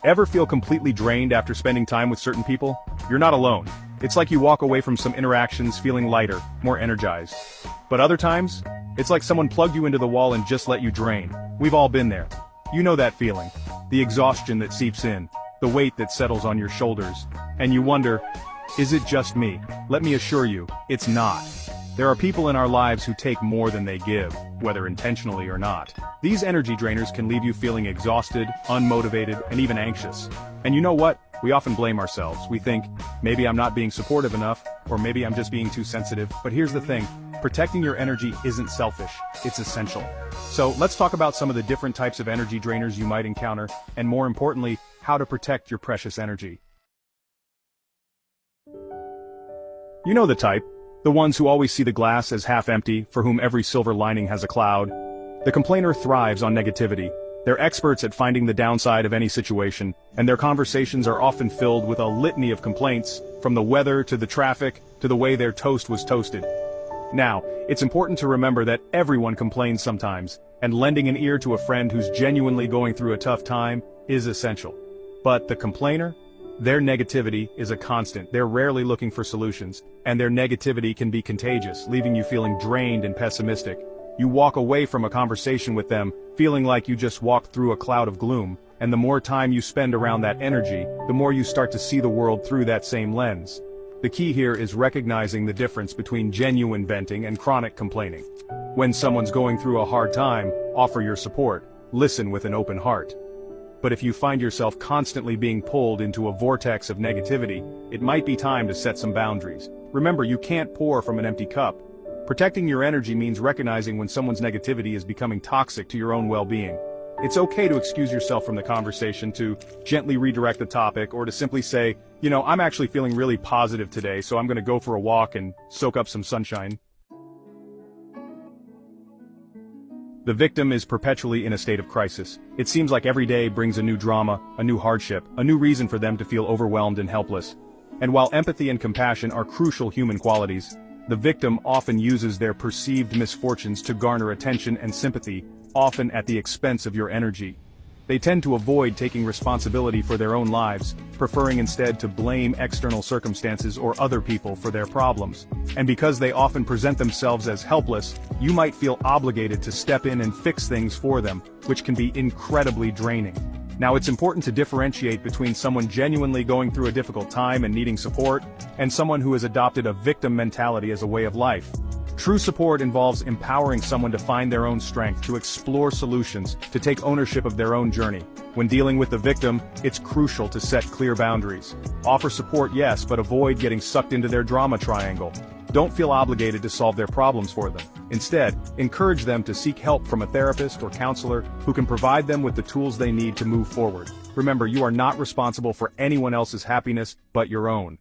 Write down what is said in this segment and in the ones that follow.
Ever feel completely drained after spending time with certain people? You're not alone. It's like you walk away from some interactions feeling lighter, more energized. But other times, it's like someone plugged you into the wall and just let you drain. We've all been there. You know that feeling. The exhaustion that seeps in, the weight that settles on your shoulders. And you wonder, is it just me? Let me assure you, it's not. There are people in our lives who take more than they give, whether intentionally or not. These energy drainers can leave you feeling exhausted, unmotivated, and even anxious. And you know what? We often blame ourselves. We think, maybe I'm not being supportive enough, or maybe I'm just being too sensitive. But here's the thing, protecting your energy isn't selfish, it's essential. So let's talk about some of the different types of energy drainers you might encounter, and more importantly, how to protect your precious energy. You know the type. The ones who always see the glass as half empty, for whom every silver lining has a cloud. The complainer thrives on negativity. They're experts at finding the downside of any situation, and their conversations are often filled with a litany of complaints, from the weather to the traffic, to the way their toast was toasted. Now, it's important to remember that everyone complains sometimes, and lending an ear to a friend who's genuinely going through a tough time is essential. But the complainer? Their negativity is a constant. They're rarely looking for solutions, and their negativity can be contagious, leaving you feeling drained and pessimistic. You walk away from a conversation with them, feeling like you just walked through a cloud of gloom, and the more time you spend around that energy, the more you start to see the world through that same lens. The key here is recognizing the difference between genuine venting and chronic complaining. When someone's going through a hard time, offer your support, listen with an open heart. But if you find yourself constantly being pulled into a vortex of negativity, it might be time to set some boundaries. Remember, you can't pour from an empty cup. Protecting your energy means recognizing when someone's negativity is becoming toxic to your own well-being. It's okay to excuse yourself from the conversation, to gently redirect the topic, or to simply say, I'm actually feeling really positive today, so I'm going to go for a walk and soak up some sunshine. The victim is perpetually in a state of crisis. It seems like every day brings a new drama, a new hardship, a new reason for them to feel overwhelmed and helpless. And while empathy and compassion are crucial human qualities, the victim often uses their perceived misfortunes to garner attention and sympathy, often at the expense of your energy. They tend to avoid taking responsibility for their own lives, preferring instead to blame external circumstances or other people for their problems. And because they often present themselves as helpless, you might feel obligated to step in and fix things for them, which can be incredibly draining. Now, it's important to differentiate between someone genuinely going through a difficult time and needing support, and someone who has adopted a victim mentality as a way of life. True support involves empowering someone to find their own strength, to explore solutions, to take ownership of their own journey. When dealing with the victim, it's crucial to set clear boundaries. Offer support, yes, but avoid getting sucked into their drama triangle. Don't feel obligated to solve their problems for them. Instead, encourage them to seek help from a therapist or counselor who can provide them with the tools they need to move forward. Remember, you are not responsible for anyone else's happiness but your own.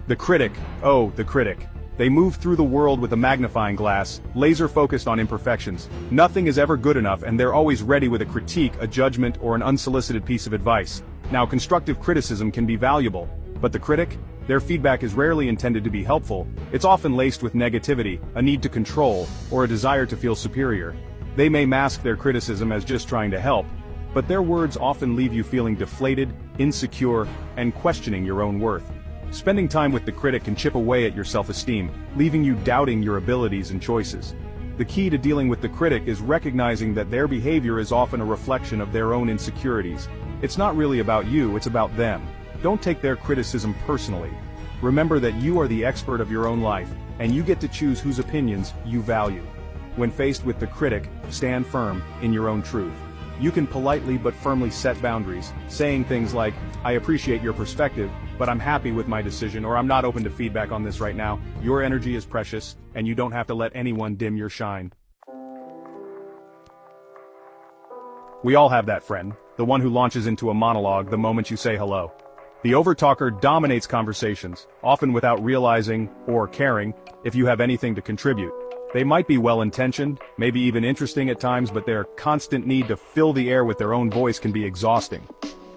The critic. Oh, the critic. They move through the world with a magnifying glass, laser-focused on imperfections. Nothing is ever good enough, and they're always ready with a critique, a judgment, or an unsolicited piece of advice. Now, constructive criticism can be valuable, but the critic? Their feedback is rarely intended to be helpful. It's often laced with negativity, a need to control, or a desire to feel superior. They may mask their criticism as just trying to help, but their words often leave you feeling deflated, insecure, and questioning your own worth. Spending time with the critic can chip away at your self-esteem, leaving you doubting your abilities and choices. The key to dealing with the critic is recognizing that their behavior is often a reflection of their own insecurities. It's not really about you, it's about them. Don't take their criticism personally. Remember that you are the expert of your own life, and you get to choose whose opinions you value. When faced with the critic, stand firm in your own truth. You can politely but firmly set boundaries, saying things like, "I appreciate your perspective, but I'm happy with my decision," or "I'm not open to feedback on this right now." Your energy is precious, and you don't have to let anyone dim your shine. We all have that friend, the one who launches into a monologue the moment you say hello. The overtalker dominates conversations, often without realizing, or caring, if you have anything to contribute. They might be well-intentioned, maybe even interesting at times, but their constant need to fill the air with their own voice can be exhausting.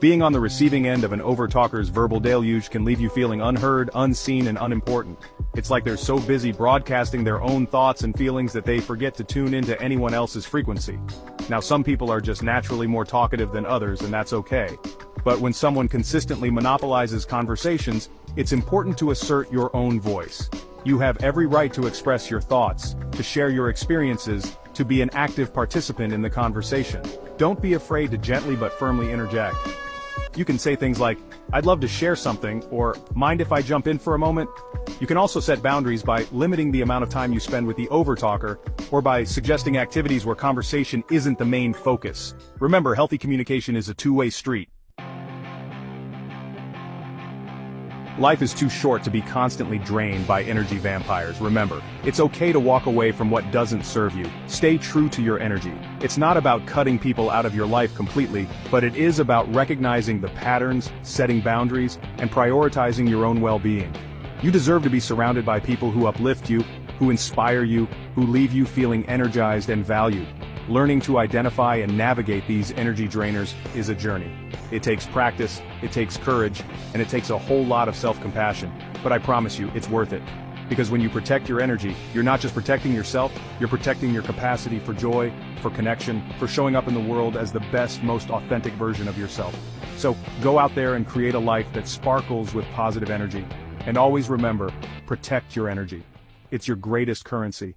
Being on the receiving end of an overtalker's verbal deluge can leave you feeling unheard, unseen, and unimportant. It's like they're so busy broadcasting their own thoughts and feelings that they forget to tune into anyone else's frequency. Now, some people are just naturally more talkative than others, and that's okay. But when someone consistently monopolizes conversations, it's important to assert your own voice. You have every right to express your thoughts, to share your experiences, to be an active participant in the conversation. Don't be afraid to gently but firmly interject. You can say things like, "I'd love to share something," or "Mind if I jump in for a moment?" You can also set boundaries by limiting the amount of time you spend with the overtalker, or by suggesting activities where conversation isn't the main focus. Remember, healthy communication is a two-way street. Life is too short to be constantly drained by energy vampires. Remember, it's okay to walk away from what doesn't serve you. Stay true to your energy. It's not about cutting people out of your life completely, but it is about recognizing the patterns, setting boundaries, and prioritizing your own well-being. You deserve to be surrounded by people who uplift you, who inspire you, who leave you feeling energized and valued. Learning to identify and navigate these energy drainers is a journey. It takes practice, it takes courage, and it takes a whole lot of self-compassion. But I promise you, it's worth it. Because when you protect your energy, you're not just protecting yourself, you're protecting your capacity for joy, for connection, for showing up in the world as the best, most authentic version of yourself. So, go out there and create a life that sparkles with positive energy. And always remember, protect your energy. It's your greatest currency.